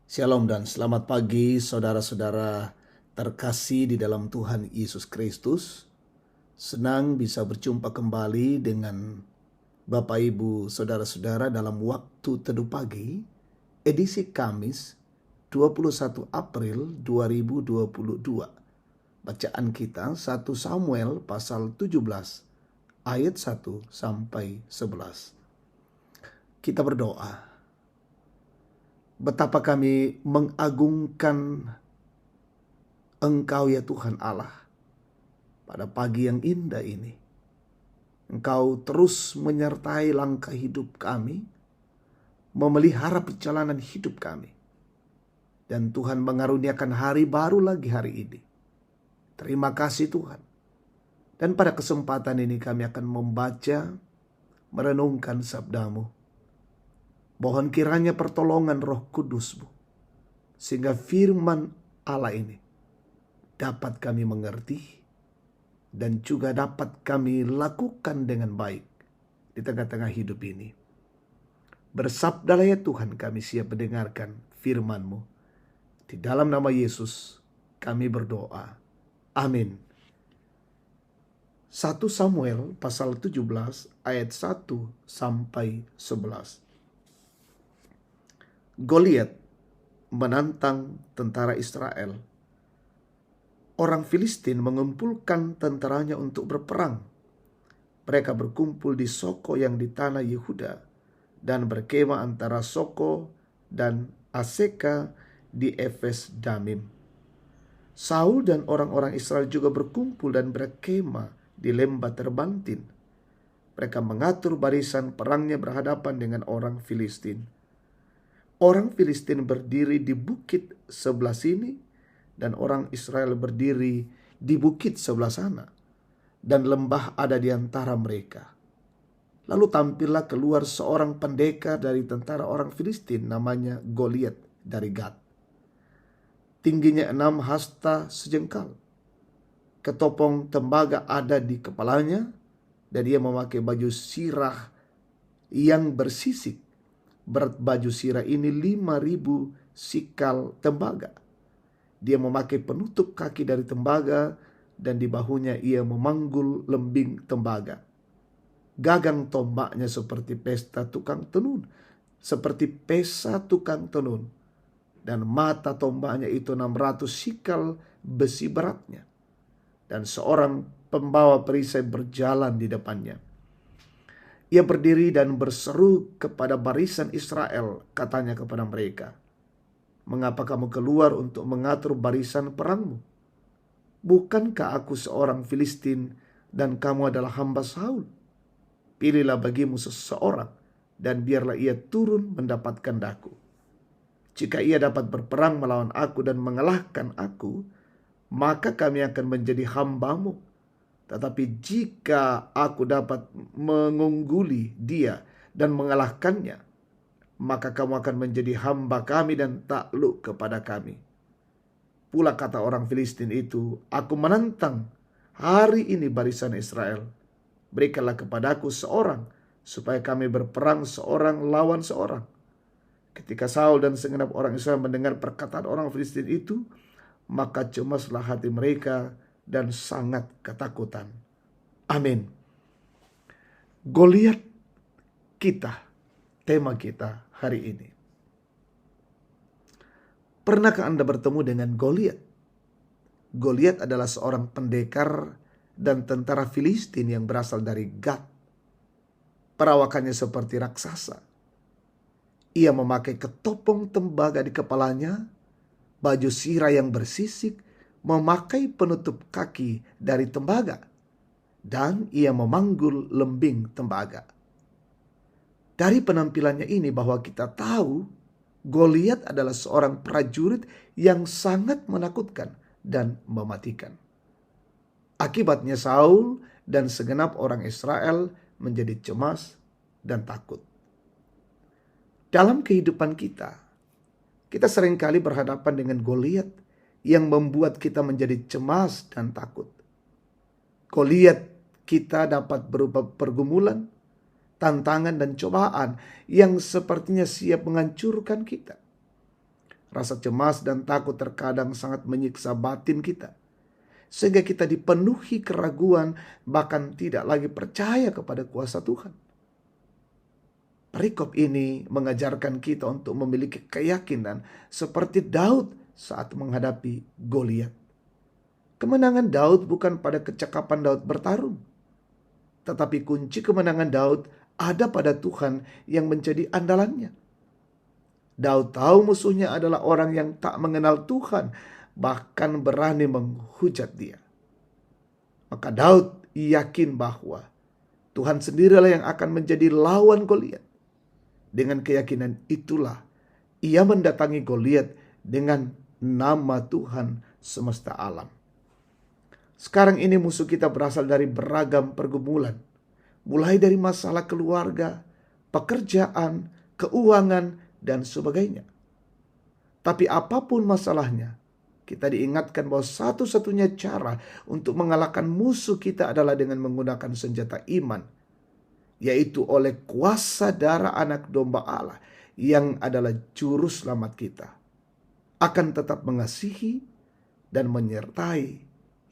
Shalom dan selamat pagi saudara-saudara terkasih di dalam Tuhan Yesus Kristus. Senang bisa berjumpa kembali dengan Bapak Ibu saudara-saudara dalam waktu teduh pagi edisi Kamis 21 April 2022. Bacaan kita 1 Samuel pasal 17 ayat 1 sampai 11. Kita berdoa. Betapa kami mengagungkan Engkau ya Tuhan Allah pada pagi yang indah ini. Engkau terus menyertai langkah hidup kami, memelihara perjalanan hidup kami. Dan Tuhan mengaruniakan hari baru lagi hari ini. Terima kasih Tuhan. Dan pada kesempatan ini kami akan membaca, merenungkan sabdamu. Mohon kiranya pertolongan Roh Kudus-Mu, sehingga firman Allah ini dapat kami mengerti dan juga dapat kami lakukan dengan baik di tengah-tengah hidup ini. Bersabdalah ya Tuhan, kami siap mendengarkan firman-Mu. Di dalam nama Yesus kami berdoa. Amin. 1 Samuel pasal 17 ayat 1 sampai 11. Goliat menantang tentara Israel. Orang Filistin mengumpulkan tentaranya untuk berperang. Mereka berkumpul di Soko yang di tanah Yehuda dan berkemah antara Soko dan Aseka di Efes Damim. Saul dan orang-orang Israel juga berkumpul dan berkemah di lembah Terbantin. Mereka mengatur barisan perangnya berhadapan dengan orang Filistin. Orang Filistin berdiri di bukit sebelah sini dan orang Israel berdiri di bukit sebelah sana. Dan lembah ada di antara mereka. Lalu tampillah keluar seorang pendekar dari tentara orang Filistin namanya Goliat dari Gat. Tingginya 6 hasta sejengkal. Ketopong tembaga ada di kepalanya dan dia memakai baju sirah yang bersisik. Berat baju sirah ini 5.000 sikal tembaga. Dia memakai penutup kaki dari tembaga dan di bahunya ia memanggul lembing tembaga. Gagang tombaknya seperti pesta tukang tenun, seperti pesa tukang tenun. Dan mata tombaknya itu 600 sikal besi beratnya. Dan seorang pembawa perisai berjalan di depannya. Ia berdiri dan berseru kepada barisan Israel, katanya kepada mereka, "Mengapa kamu keluar untuk mengatur barisan perangmu? Bukankah aku seorang Filistin dan kamu adalah hamba Saul? Pilihlah bagimu seseorang dan biarlah ia turun mendapatkan daku. Jika ia dapat berperang melawan aku dan mengalahkan aku, maka kami akan menjadi hambamu. Tetapi jika aku dapat mengungguli dia dan mengalahkannya, maka kamu akan menjadi hamba kami dan takluk kepada kami." Pula kata orang Filistin itu, "Aku menantang hari ini barisan Israel. Berikanlah kepadaku seorang, supaya kami berperang seorang lawan seorang." Ketika Saul dan segenap orang Israel mendengar perkataan orang Filistin itu, maka cemaslah hati mereka dan sangat ketakutan. Amin. Goliat kita, tema kita hari ini. Pernahkah Anda bertemu dengan Goliat? Goliat adalah seorang pendekar dan tentara Filistin yang berasal dari Gat. Perawakannya seperti raksasa. Ia memakai ketopong tembaga di kepalanya, baju sirah yang bersisik, memakai penutup kaki dari tembaga, dan ia memanggul lembing tembaga. Dari penampilannya ini bahwa kita tahu Goliat adalah seorang prajurit yang sangat menakutkan dan mematikan. Akibatnya Saul dan segenap orang Israel menjadi cemas dan takut. Dalam kehidupan kita seringkali berhadapan dengan Goliat yang membuat kita menjadi cemas dan takut. Goliat kita dapat berupa pergumulan, tantangan dan cobaan yang sepertinya siap menghancurkan kita. Rasa cemas dan takut terkadang sangat menyiksa batin kita, sehingga kita dipenuhi keraguan, bahkan tidak lagi percaya kepada kuasa Tuhan. Perikop ini mengajarkan kita untuk memiliki keyakinan seperti Daud saat menghadapi Goliat. Kemenangan Daud bukan pada kecakapan Daud bertarung, tetapi kunci kemenangan Daud ada pada Tuhan yang menjadi andalannya. Daud tahu musuhnya adalah orang yang tak mengenal Tuhan, bahkan berani menghujat dia. Maka Daud yakin bahwa Tuhan sendirilah yang akan menjadi lawan Goliat. Dengan keyakinan itulah ia mendatangi Goliat dengan nama Tuhan semesta alam. Sekarang ini musuh kita berasal dari beragam pergumulan, mulai dari masalah keluarga, pekerjaan, keuangan, dan sebagainya. Tapi apapun masalahnya, kita diingatkan bahwa satu-satunya cara untuk mengalahkan musuh kita adalah dengan menggunakan senjata iman, yaitu oleh kuasa darah anak domba Allah yang adalah juru selamat kita, akan tetap mengasihi dan menyertai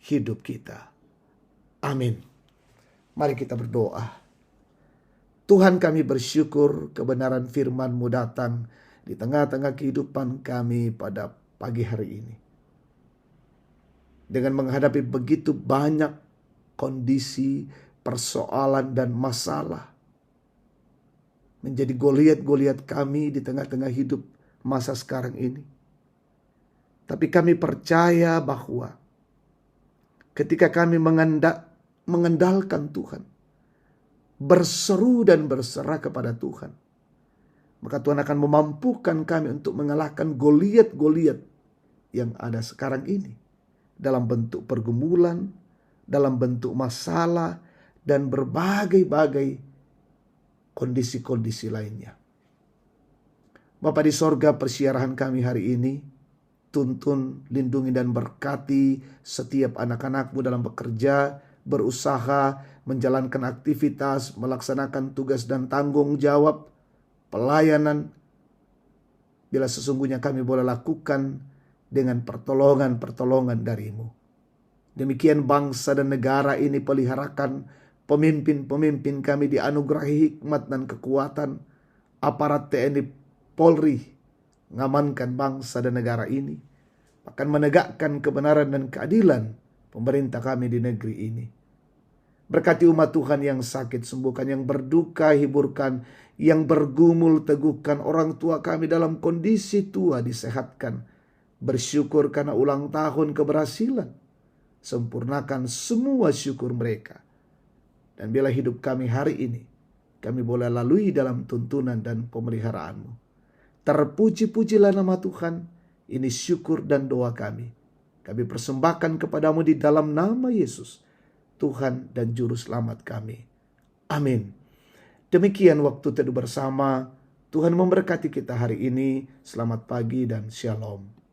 hidup kita. Amin. Mari kita berdoa. Tuhan, kami bersyukur kebenaran firman-Mu datang di tengah-tengah kehidupan kami pada pagi hari ini. Dengan menghadapi begitu banyak kondisi, persoalan, dan masalah, menjadi Goliat-Goliat kami di tengah-tengah hidup masa sekarang ini. Tapi kami percaya bahwa ketika kami mengandalkan Tuhan, berseru dan berserah kepada Tuhan, maka Tuhan akan memampukan kami untuk mengalahkan Goliat-Goliat yang ada sekarang ini, dalam bentuk pergumulan, dalam bentuk masalah, dan berbagai-bagai kondisi-kondisi lainnya. Bapa di sorga, persiarahan kami hari ini, tuntun, lindungi, dan berkati setiap anak-anak-Mu dalam bekerja, berusaha, menjalankan aktivitas, melaksanakan tugas dan tanggung jawab, pelayanan, bila sesungguhnya kami boleh lakukan dengan pertolongan-pertolongan dari-Mu. Demikian bangsa dan negara ini peliharakan, pemimpin-pemimpin kami dianugerahi hikmat dan kekuatan, aparat TNI Polri mengamankan bangsa dan negara ini, akan menegakkan kebenaran dan keadilan pemerintah kami di negeri ini. Berkati umat Tuhan yang sakit, sembuhkan, yang berduka hiburkan, yang bergumul teguhkan, orang tua kami dalam kondisi tua disehatkan. Bersyukur karena ulang tahun keberhasilan, sempurnakan semua syukur mereka. Dan bila hidup kami hari ini, kami boleh lalui dalam tuntunan dan pemeliharaan-Mu. Terpuji-pujilah nama Tuhan, ini syukur dan doa kami. Kami persembahkan kepadamu di dalam nama Yesus, Tuhan dan Juru Selamat kami. Amin. Demikian waktu teduh bersama. Tuhan memberkati kita hari ini. Selamat pagi dan shalom.